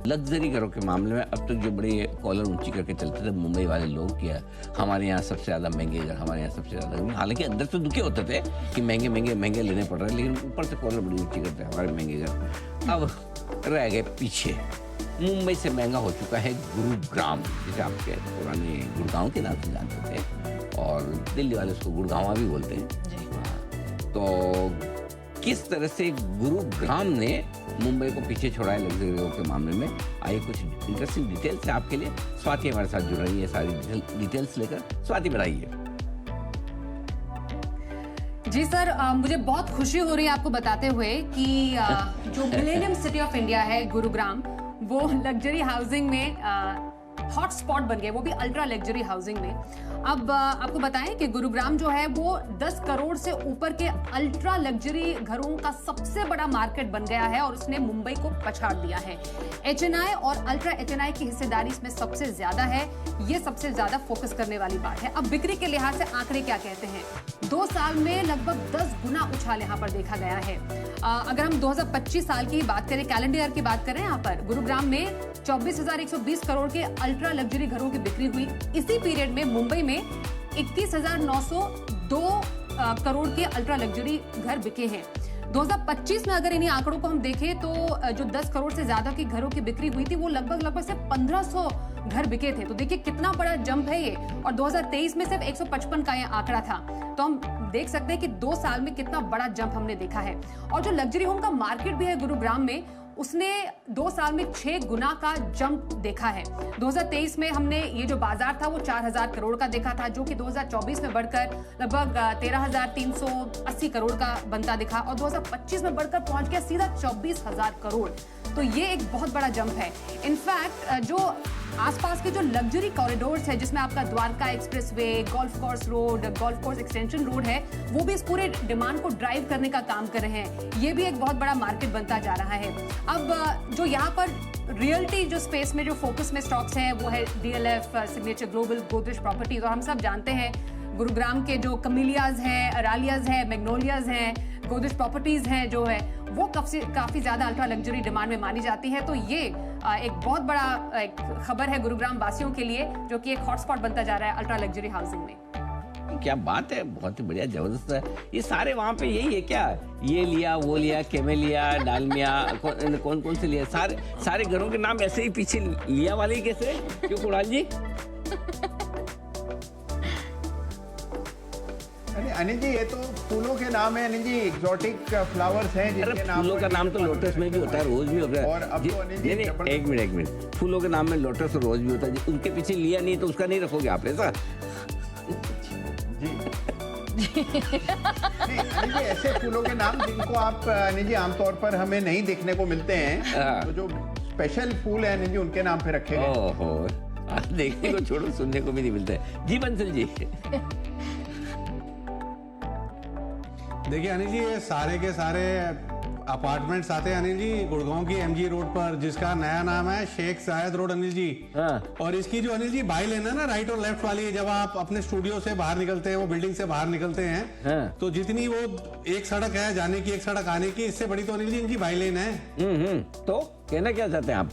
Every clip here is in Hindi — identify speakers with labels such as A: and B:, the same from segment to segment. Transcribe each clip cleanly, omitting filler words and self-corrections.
A: लग्जरी घरों के मामले में अब तक जो बड़े कॉलर ऊंची करके चलते थे मुंबई वाले लोग, किया हमारे यहाँ सबसे ज़्यादा महंगे घर, हमारे यहाँ सबसे ज़्यादा, हालांकि अंदर से दुखी होते थे कि महंगे महंगे महंगे लेने पड़ रहे हैं, लेकिन ऊपर से कॉलर बड़ी ऊंची करते हैं हमारे महंगे घर। अब रह गए पीछे। मुंबई से महंगा हो चुका है गुरुग्राम, जिसे आपके पुराने गुड़गांव के नाम से जानते थे, और दिल्ली वाले उसको गुड़गांवा भी बोलते हैं। तो किस तरह से गुरुग्राम ने मुंबई को पीछे छोड़ा है लग्जरी के मामले में, आइए कुछ इंटरेस्टिंग डिटेल्स है आपके लिए। स्वाति हमारे साथ जुड़ रही है सारी डिटेल्स लेकर। स्वाति बताइए।
B: जी सर, मुझे बहुत खुशी हो रही है आपको बताते हुए कि जो मिलेनियम सिटी ऑफ इंडिया है गुरुग्राम, वो लग्जरी हाउसिंग में हॉट स्पॉट बन गए, वो भी अल्ट्रा लग्जरी हाउसिंग में। अब आपको बताएं कि गुरुग्राम जो है वो 10 करोड़ से ऊपर के अल्ट्रा लग्जरी घरों का सबसे बड़ा मार्केट बन गया है और उसने मुंबई को पछाड़ दिया है। HNI और अल्ट्रा HNI की हिस्सेदारी इसमें सबसे ज्यादा है, ये सबसे ज्यादा फोकस करने वाली बात है। अब बिक्री के लिहाज से आंकड़े क्या कहते हैं? 2 साल में लगभग 10 गुना उछाल यहाँ पर देखा गया है। अगर हम 2025 साल की बात करें, कैलेंडर ईयर की बात करें, यहाँ पर गुरुग्राम में 24,120 करोड़ के अल्ट्रा लग्जरी घरों की बिक्री हुई। इसी पीरियड में मुंबई में 21,902 करोड़ के अल्ट्रा लग्जरी घर बिके हैं। 2025 में अगर इन्हीं आंकड़ों को हम देखें तो जो 10 करोड़ से ज्यादा की घरों की बिक्री हुई थी वो लगभग से 1500 घर बिके थे। तो देखिए कितना बड़ा जंप है ये, और 2023 में सिर्फ 155 का ये आंकड़ा था। तो हम देख सकते हैं कि 2 साल में कितना बड़ा जंप हमने देखा है। और जो लग्जरी होम का मार्केट भी है गुरुग्राम में, उसने 2 साल में 6 गुना का जंप देखा है। 2023 में हमने ये जो बाजार था वो 4,000 करोड़ का देखा था, जो कि 2024 में बढ़कर लगभग 13,380 करोड़ का बनता दिखा, और 2025 में बढ़कर पहुंच गया सीधा 24,000 करोड़। तो ये एक बहुत बड़ा जंप है। इनफैक्ट जो आसपास के जो लग्जरी कॉरिडोर्स है, जिसमें आपका Dwarka expressway, golf course road, golf course extension road है, वो भी इस पूरे डिमांड को ड्राइव करने का काम कर रहे हैं। ये भी एक बहुत बड़ा मार्केट बनता जा रहा है। अब जो यहाँ पर रियल्टी जो स्पेस में जो फोकस में स्टॉक्स हैं वो है DLF, signature global, Godrej properties, और हम सब जानते हैं गुरुग्राम के जो कमिलियाज हैं, अरालियाज हैं, मैग्नोलियाज हैं, गोदरेज प्रॉपर्टीज हैं जो है, वो काफी ज्यादा अल्ट्रा लग्जरी डिमांड में मानी जाती है। तो ये एक बहुत बड़ा एक खबर है गुरुग्राम वासियों के लिए, जो कि एक हॉटस्पॉट बनता जा रहा है अल्ट्रा लग्जरी हाउसिंग में।
A: क्या बात है, बहुत ही बढ़िया, जबरदस्त है। ये सारे वहाँ पे यही है क्या? ये लिया, वो लिया, केमेलिया, डालमिया, कौन कौन से लिया? सारे घरों के नाम ऐसे ही पीछे लिया वाले ही कैसे? क्यों कुणाल जी?
C: अनिल जी, ये तो फूलों के नाम है अनिल जी, एक्सोटिक फ्लावर्स हैं जिनके नाम।
A: फूलों का नाम तो लोटस में भी होता है, रोज भी होता है।
C: और अब तो अनिल जी
A: एक मिनट, फूलों के नाम में लोटस और रोज भी होता है। उनके पीछे लिया नहीं तो उसका नहीं रखोगे आप ऐसा?
C: जी नहीं अनिल जी, ऐसे फूलों के नाम जिनको आप अनिल जी आमतौर पर हमें नहीं देखने को मिलते हैं, तो जो स्पेशल फूल है अनिल जी उनके नाम पे रखे गए।
A: ओहो, देखने को छोड़ो, सुनने को भी नहीं मिलता है। जी बंसल जी।
D: देखिए अनिल जी, ये सारे के सारे अपार्टमेंट्स आते हैं अनिल जी गुड़गांव की MG रोड पर, जिसका नया नाम है शेख जायद रोड अनिल जी।
A: हाँ।
D: और इसकी जो अनिल जी बाई लेन है ना, राइट और लेफ्ट वाली, जब आप अपने स्टूडियो से बाहर निकलते हैं, वो बिल्डिंग से बाहर निकलते हैं,
A: हाँ।
D: तो जितनी वो एक सड़क है जाने की, एक सड़क आने की, इससे बड़ी तो अनिल जी इनकी बाई लेन है।
A: तो कहना क्या चाहते हैं आप?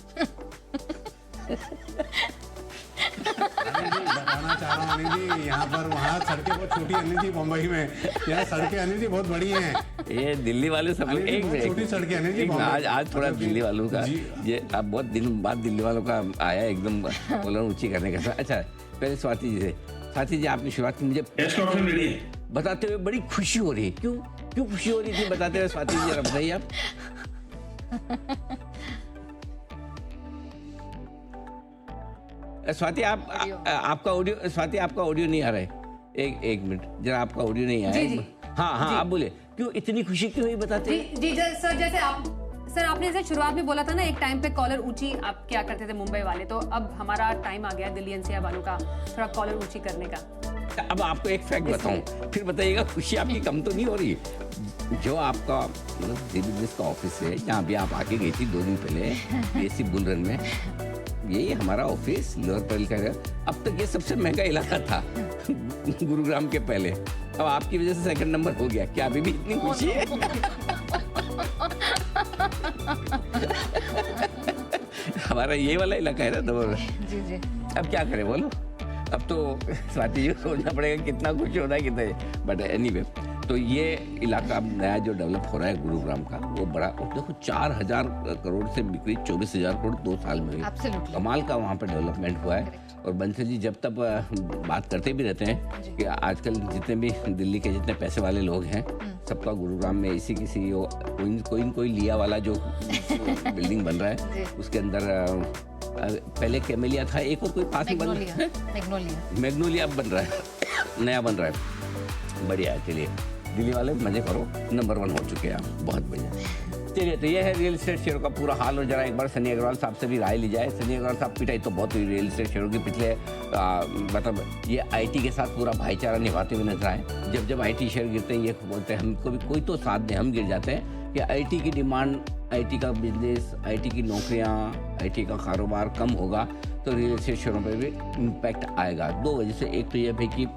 D: बताना चाह रहा हूँ अनिल जी, यहाँ पर वहाँ सड़कें बहुत छोटी अनिल जी, मुंबई में यहाँ सड़कें अनिल जी बहुत बड़ी हैं।
A: ये दिल्ली वाले सब लोग एक
D: छोटी सड़कें अनिल जी।
A: आज थोड़ा दिल्ली वालों का, ये अब बहुत दिन बाद दिल्ली वालों का आया एकदम कॉलर ऊंची करने का। अच्छा, पहले स्वाति जी से। स्वाति जी, आपने शुरुआत की, मुझे बताते हुए बड़ी खुशी हो रही है। क्यों खुशी हो रही थी बताते हुए स्वाति जी, जरा बताइए आप। स्वाति आपका ऑडियो नहीं आ रहा है। एक मिनट जरा, आपका ऑडियो नहीं आया है। हाँ आप बोले, क्यों इतनी खुशी क्यों हुई बताते?
B: जी सर, जैसे सर आपने जैसे शुरुआत में बोला था ना, एक टाइम पे कॉलर ऊंची आप क्या करते थे मुंबई वाले, तो अब हमारा टाइम आ गया दिल्ली NCR वालों का थोड़ा कॉलर ऊंची करने का।
A: अब आपको एक फैक्ट बताऊं, फिर बताइएगा खुशी आपकी कम तो नहीं हो रही? जो आपका बिजनेस का ऑफिस है, जहाँ भी आप आके गई थी 2 दिन पहले BSC बुलरन में, यही हमारा ऑफिस लोअर परल का है। अब तक ये सबसे महंगा इलाका था गुरुग्राम के पहले, अब आपकी वजह से 2nd नंबर हो गया। क्या अभी भी इतनी खुशी है? हमारा ये वाला इलाका है ना तो
B: जी जी।
A: अब क्या करें बोलो, अब तो स्वाति जी को सोचना पड़ेगा कितना कुछ हो रहा है कितना, बट एनीवे तो ये इलाका अब नया जो डेवलप हो रहा है गुरुग्राम का वो बड़ा, देखो 4,000 करोड़ से बिक्री 24,000 करोड़ 2 साल में हुई।
B: Absolutely.
A: कमाल का वहाँ पे डेवलपमेंट हुआ है। और बंसल जी जब तक बात करते भी रहते हैं कि आजकल जितने भी दिल्ली के जितने पैसे वाले लोग हैं सबका गुरुग्राम में इसी की CEO कोई लिया वाला जो बिल्डिंग बन रहा है उसके अंदर पहले कैमेलिया था, एक और कोई पास में बन रहा है, मैग्नोलिया बन रहा है, नया बन रहा है, बढ़िया है। चलिए दिल्ली वाले मजे करो, नंबर 1 हो चुके हैं आप, बहुत बढ़िया। चलिए तो ये है रियल एस्टेट शेयरों का पूरा हाल। और जरा एक बार सनी अग्रवाल साहब से भी राय ली जाए। सनी अग्रवाल साहब पिटाई तो बहुत हुई रियल एस्टेट शेयरों की पिछले मतलब ये IT के साथ पूरा भाईचारा निभाते हुए नजर आए। जब जब IT शेयर गिरते हैं ये बोलते हैं हमको भी कोई तो साथ दे, हम गिर जाते हैं कि IT की डिमांड, IT का बिजनेस, IT की नौकरियाँ, IT का कारोबार कम होगा तो रियल एस्टेट शेयरों पर भी इम्पैक्ट आएगा। 2 वजह से, एक तो ये है कि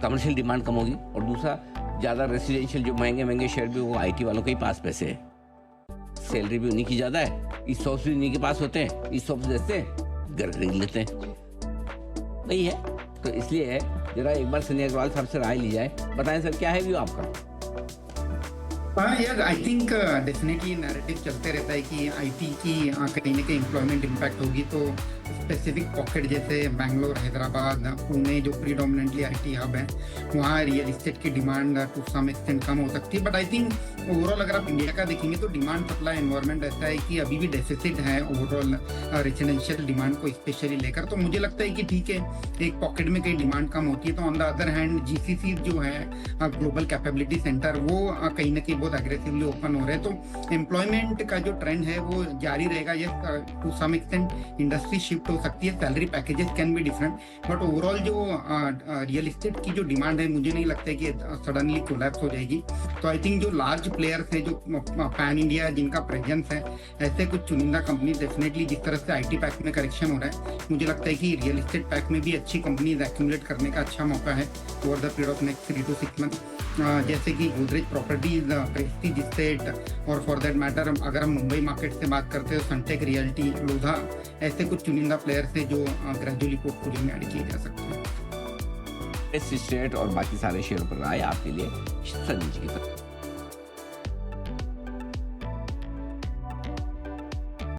A: कमर्शियल डिमांड कम होगी और दूसरा ज़्यादा रेसिडेंशियल जो महंगे शेयर भी वो IT वालों के ही पास पैसे है, सैलरी भी उन्हीं की ज़्यादा है, इस शॉप्स भी उन्हीं के पास होते हैं, इस शॉप्स जैसे घर खरीद लेते हैं, वही है। तो इसलिए जरा एक बार सनी अग्रवाल साहब से राय ली जाए। बताएं सर क्या है व्यू आपका?
E: हाँ यार, आई थिंक डेफिनेटली नैरेटिव चलते रहता है कि IT की कहीं ना कहीं एम्प्लॉयमेंट इम्पैक्ट होगी, तो स्पेसिफिक पॉकेट जैसे बैंगलोर, हैदराबाद, पुणे जो प्रीडोमिनेंटली IT हब है वहाँ रियल इस्टेट की डिमांड टू सम एक्सटेंट कम हो सकती है। बट आई थिंक ओवरऑल अगर आप इंडिया का देखेंगे तो डिमांड सप्लाई एनवायरनमेंट ऐसा है कि अभी भी डेफिसिट है ओवरऑल रेजिडेंशियल डिमांड को स्पेशली लेकर। तो मुझे लगता है कि ठीक है एक पॉकेट में कहीं डिमांड कम होती है, तो on the other hand GCC जो है ग्लोबल कैपेबिलिटी सेंटर वो कहीं ना कहीं बहुत एग्रेसिवली ओपन हो रहे हैं। तो एम्प्लॉयमेंट का जो ट्रेंड है वो जारी रहेगा। ये to some extent industry shift हो सकती है, salary packages can be different, but overall जो रियल इस्टेट की जो डिमांड है मुझे नहीं लगता है कि सडनली कोलैप्स हो जाएगी। तो आई थिंक जो लार्ज प्लेयर्स है जो पैन इंडिया जिनका प्रेजेंस है, ऐसे कुछ चुनिंदा कंपनी डेफिनेटली जिस तरह से IT पैक में करेक्शन हो रहा है, मुझे लगता है कि रियल इस्टेट पैक में भी अच्छी कंपनीज एक्यूमुलेट करने का अच्छा मौका है over the period of next 3 to 6 month. जैसे कि गोदरेज प्रॉपर्टीज, प्रेस्टीज एस्टेट और फॉर दैट मैटर अगर हम मुंबई मार्केट से बात करते हैं सनटेक रियल्टी, लोधा, ऐसे कुछ चुनिंदा प्लेयर्स है जो ग्रेजुअली पोर्टफोलियो में ऐड किए जा सकते हैं।
A: इस स्टेट और बाकी सारे शेयरों पर राय आपके लिए सनी जी की तरफ।